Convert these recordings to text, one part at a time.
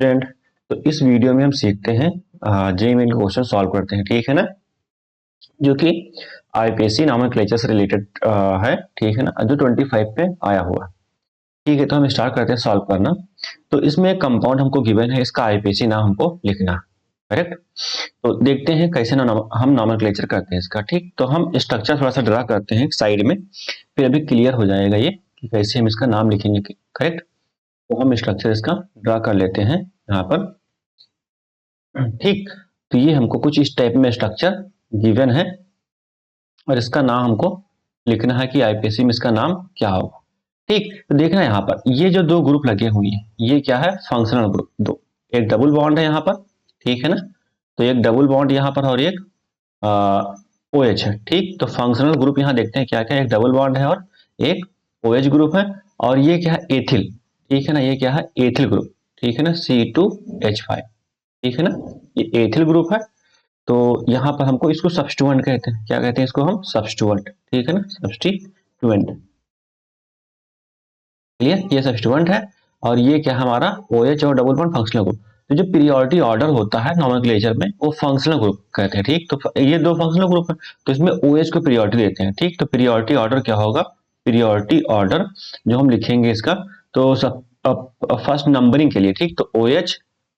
Student, तो इस video में हम सीखते हैं जेईई मेन के क्वेश्चन सॉल्व करते हैं, ठीक है ना। जो कि आईपीएससी नॉमेनक्लेचर से रिलेटेड है, ठीक है ना, जो 25 पे आया हुआ। ठीक है, तो हम स्टार्ट करते हैं सॉल्व करना। तो इसमें एक कंपाउंड हमको गिवन है, इसका आईपीएससी नाम हमको लिखना, करेक्ट। तो देखते हैं कैसे हम नॉमेनक्लेचर करते हैं इसका। ठीक, तो हम स्ट्रक्चर थोड़ा सा ड्रा करते हैं साइड में, फिर अभी क्लियर हो जाएगा ये कि कैसे हम इसका नाम लिखेंगे, करेक्ट। तो हम स्ट्रक्चर इसका ड्रा कर लेते हैं यहाँ पर। ठीक, तो ये हमको कुछ इस टाइप में स्ट्रक्चर गिवन है और इसका नाम हमको लिखना है कि आईपीएससी में इसका नाम क्या होगा। ठीक, तो देखना यहाँ पर ये जो दो ग्रुप लगे हुए हैं, ये क्या है, फंक्शनल ग्रुप दो। एक डबल बॉन्ड है यहाँ पर, ठीक है ना। तो एक डबल बॉन्ड यहाँ पर और एक OH है। ठीक, तो फंक्शनल ग्रुप यहाँ देखते हैं क्या क्या, एक डबल बॉन्ड है और एक OH ग्रुप है। और ये क्या है, एथिल, ठीक है ना, ये क्या है, एथिल ग्रुप, ठीक है ना, C2H5, ठीक है ना, ये एथिल ग्रुप है। तो यहाँ पर हमको इसको सब्स्टिट्यूएंट कहते हैं, क्या कहते हैं इसको हम, सब्स्टिट्यूएंट, ठीक है ना, सब्स्टिट्यूएंट। क्लियर, ये सब्स्टिट्यूएंट है। और ये क्या हमारा OH और डबल बॉन्ड फंक्शनल ग्रुप। तो जो पीरियोडिक ऑर्डर होता है नॉमेनक्लेचर में, वो फंक्शनल ग्रुप कहते हैं। ठीक, तो ये दो फंक्शनल ग्रुप है, तो इसमें OH को पीरियोडिक देते हैं। ठीक, तो पीरियोडिक ऑर्डर क्या होगा, पीरियोडिक ऑर्डर जो हम लिखेंगे इसका, तो सब फर्स्ट नंबरिंग के लिए, ठीक, तो OH,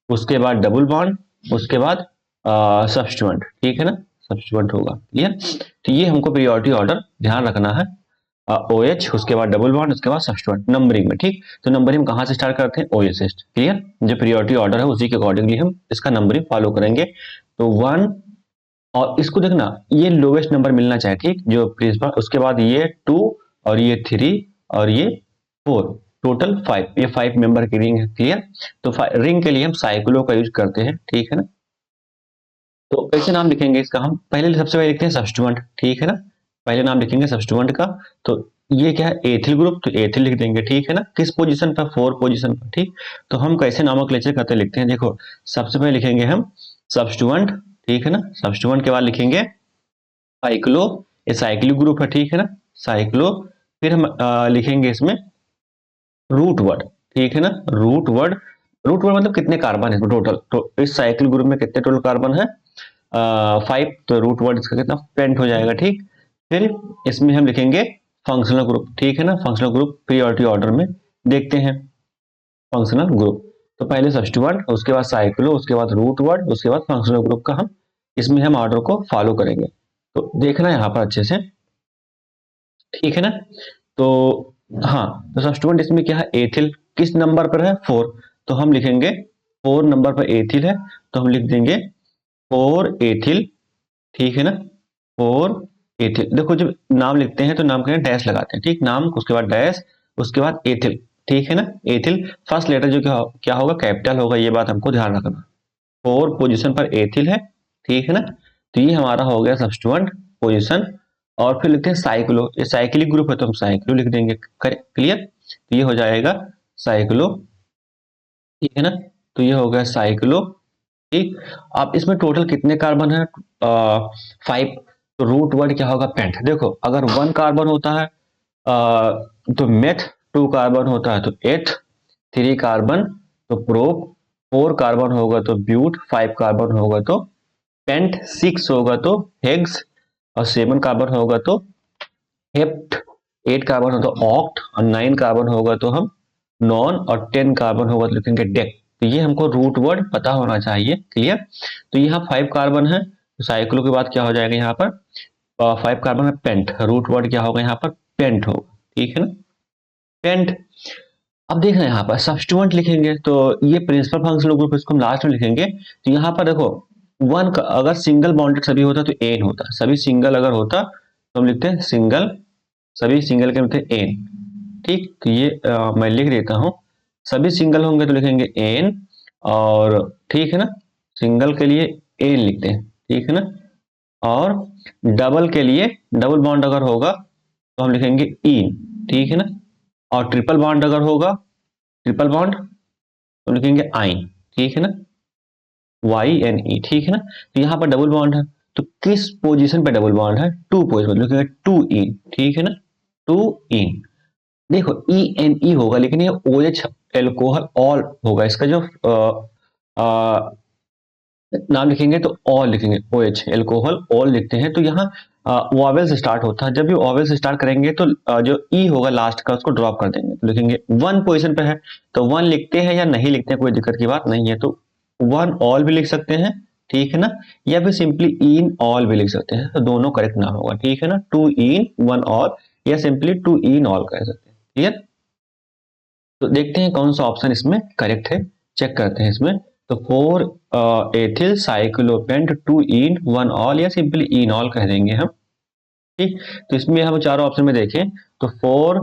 उसके बाद डबल बॉन्ड, उसके बाद सब्स्टिट्यूएंट, ठीक है ना, सब्स्टिट्यूएंट होगा। क्लियर, तो ये हमको पीरियोडिक ऑर्डर ध्यान रखना है। OH, उसके बाद डबल बॉन्ड, उसके बाद सब्स्टिट्यूएंट नंबरिंग में। ठीक, तो नंबरिंग कहाँ से स्टार्ट करते हैं, OH से। क्लियर, जो पीरियोडिक ऑर्डर है उसी के अकॉर्डिंगली हम इसका नंबरिंग फॉलो करेंगे। तो 1, और इसको देखना ये लोवेस्ट नंबर मिलना चाहिए, ठीक, जो प्रिंसिपल, उसके बाद ये 2 और ये 3 और ये 4, टोटल 5, ये 5 मेंबर की रिंग है। क्लियर, तो रिंग के लिए हम साइक्लो का यूज करते हैं, ठीक है ना। तो कैसे नाम लिखेंगे इसका, हम पहले सबसे पहले लिखते हैं सब्स्टिट्यूएंट, ठीक है ना, पहले नाम लिखेंगे सब्स्टिट्यूएंट का। तो ये क्या है, एथिल ग्रुप, तो एथिल लिख देंगे, ठीक है ना, किस पोजीशन पर, 4 पोजीशन पर। ठीक, तो हम कैसे नॉमेनक्लेचर करते लिखते हैं, देखो सबसे पहले लिखेंगे हम सब्स्टिट्यूएंट, ठीक है ना, सब्स्टिट्यूएंट के बाद लिखेंगे साइक्लो, ये साइक्लिक ग्रुप है, ठीक है ना, साइक्लो। फिर हम लिखेंगे इसमें रूट वर्ड, ठीक है ना, रूट वर्ड। रूट वर्ड मतलब कितने कार्बन है टोटल, तो इस साइक्लिक ग्रुप में कितने टोटल कार्बन है, 5, तो रूट वर्ड इसका कितना, पेंट हो जाएगा। ठीक, फिर इसमें हम लिखेंगे फंक्शनल ग्रुप, ठीक है ना, फंक्शनल ग्रुप पीरियोडिक ऑर्डर में देखते हैं फंक्शनल ग्रुप। तो पहले सब्स्टिट्यूएंट, उसके बाद साइक्लो, उसके बाद रूट वर्ड, उसके बाद फंक्शनल ग्रुप का हम इसमें हम ऑर्डर को फॉलो करेंगे। तो देखना यहाँ पर अच्छे से, ठीक है ना। तो हाँ, तो सब्स्टिट्यूएंट इसमें क्या है, एथिल, किस नंबर पर है, 4, तो हम लिखेंगे 4 नंबर पर एथिल है, तो हम लिख देंगे 4 एथिल, ठीक है ना, 4 एथिल। देखो जब नाम लिखते हैं तो नाम के डैश लगाते हैं, ठीक, नाम, उसके बाद डैश, उसके बाद एथिल, ठीक है ना, एथिल फर्स्ट लेटर जो क्या होगा, कैपिटल होगा, ये बात हमको ध्यान रखना। 4 पोजीशन पर एथिल है, ठीक है ना, तो ये हमारा हो गया सब्स्टिट्यूएंट पोजीशन। और फिर लिखते हैं साइक्लो, ये साइक्लिक ग्रुप है तो हम साइक्लो लिख देंगे। क्लियर, तो ये हो जाएगा साइक्लो, ठीक है ना, तो ये हो गया साइक्लो। ठीक, अब इसमें टोटल कितने कार्बन है, 5, तो रूट वर्ड क्या होगा, पेंट। देखो अगर 1 कार्बन होता है तो मेथ, 2 कार्बन होता है तो एथ, 3 कार्बन तो प्रोप, 4 कार्बन होगा तो ब्यूट, 5 कार्बन होगा तो पेंट, 6 होगा तो हेक्स, और 7 कार्बन होगा तो हेप्ट, 8 कार्बन होगा तो ऑक्ट, और 9 कार्बन होगा तो हम नॉन, और 10 कार्बन होगा तो लिखेंगे डेक। तो ये हमको रूट वर्ड पता होना चाहिए। क्लियर, तो यहाँ 5 कार्बन है, तो साइक्लो के बाद क्या हो जाएगा यहाँ पर, 5 कार्बन है, पेंट, रूट वर्ड क्या होगा यहाँ पर, पेंट होगा, ठीक है ना, पेंट। अब देखना यहाँ पर सब्स्टिट्यूएंट लिखेंगे, तो ये प्रिंसिपल फंक्शनल ग्रुप, इसको हम लास्ट में लिखेंगे। तो यहाँ पर देखो 1 अगर सिंगल बॉन्डेड सभी होता तो एन होता, सभी सिंगल अगर होता तो हम लिखते हैं सिंगल, सभी सिंगल के लिखते हैं एन। ठीक, तो ये मैं लिख देता हूं, सभी सिंगल होंगे तो लिखेंगे एन, और ठीक है ना, सिंगल के लिए एन लिखते हैं, ठीक है ना, और डबल के लिए, डबल बॉन्ड अगर होगा तो हम लिखेंगे इन, ठीक है ना, और ट्रिपल बॉन्ड अगर होगा, ट्रिपल बॉन्ड तो लिखेंगे आइन, ठीक है ना, YNE, ठीक है ना। तो यहाँ पर डबल बॉन्ड है, तो किस पोजीशन पे डबल बॉन्ड है, 2 पोजीशन, लिखेंगे 2 इन, ठीक है ना, 2 इन। देखो ENE होगा लेकिन ये OH एल्कोहल ऑल होगा, इसका जो नाम लिखेंगे तो ऑल लिखेंगे, ओ एच, एल्कोहल ऑल लिखते हैं। तो यहाँ वॉवेल से स्टार्ट होता है, जब भी वॉवेल से स्टार्ट करेंगे तो जो ई होगा लास्ट का उसको ड्रॉप कर देंगे, तो लिखेंगे वन पोजीशन पे है तो वन लिखते हैं या नहीं लिखते हैं, कोई दिक्कत की बात नहीं है, तो वन ऑल भी लिख सकते हैं, ठीक है ना, या फिर सिंपली इन ऑल भी लिख सकते हैं, तो दोनों करेक्ट नाम होगा, ठीक है ना, टू इन वन ऑल या सिंपली टू इन ऑल कह सकते हैं, क्लियर। तो देखते हैं कौन सा ऑप्शन इसमें करेक्ट है, चेक करते हैं इसमें। तो four ethyl cyclopent two en one ol या सिंपली इन ऑल कह देंगे हम, ठीक। तो इसमें हम चारों ऑप्शन में देखें तो four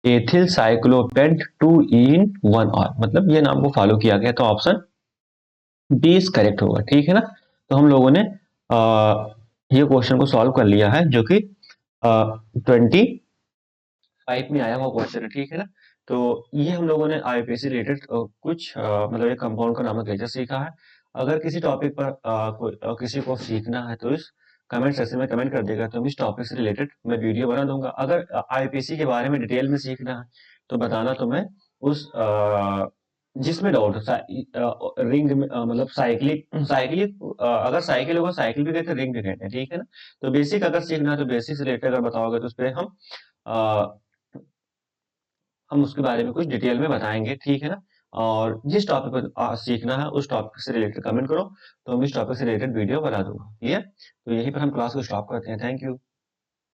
ethyl cyclopent two en one ol, मतलब ये नाम को फॉलो किया गया, तो ऑप्शन बी इज करेक्ट होगा, ठीक है ना। तो हम लोगों ने ये क्वेश्चन को सॉल्व कर लिया है, जो कि 25 में आया हुआ क्वेश्चन है, ठीक है ना। तो ये हम लोगों ने आईपीएससी रिलेटेड कुछ मतलब एक कंपाउंड का नामक लेक्चर सीखा है। अगर किसी टॉपिक पर किसी को सीखना है तो इस कमेंट सेक्शन में कमेंट कर देगा, तो हम इस टॉपिक से रिलेटेड मैं वीडियो बना दूंगा। अगर आईपीएससी के बारे में डिटेल में सीखना है तो बताना, तो मैं उस जिसमें डाउट रिंग में मतलब साइकिलिंग साइकिलिंग अगर साइकिल होगा साइकिल भी कहते हैं, रिंग भी कहते हैं, ठीक है ना। तो बेसिक अगर सीखना है तो बेसिक से रिलेटेड अगर बताओगे तो उस पर हम उसके बारे में कुछ डिटेल में बताएंगे, ठीक है ना। और जिस टॉपिक पर सीखना है उस टॉपिक से रिलेटेड कमेंट करो, तो हम इस टॉपिक से रिलेटेड वीडियो बना दूंगा, ठीक है। तो यहीं पर हम क्लास को स्टॉप करते हैं, थैंक यू।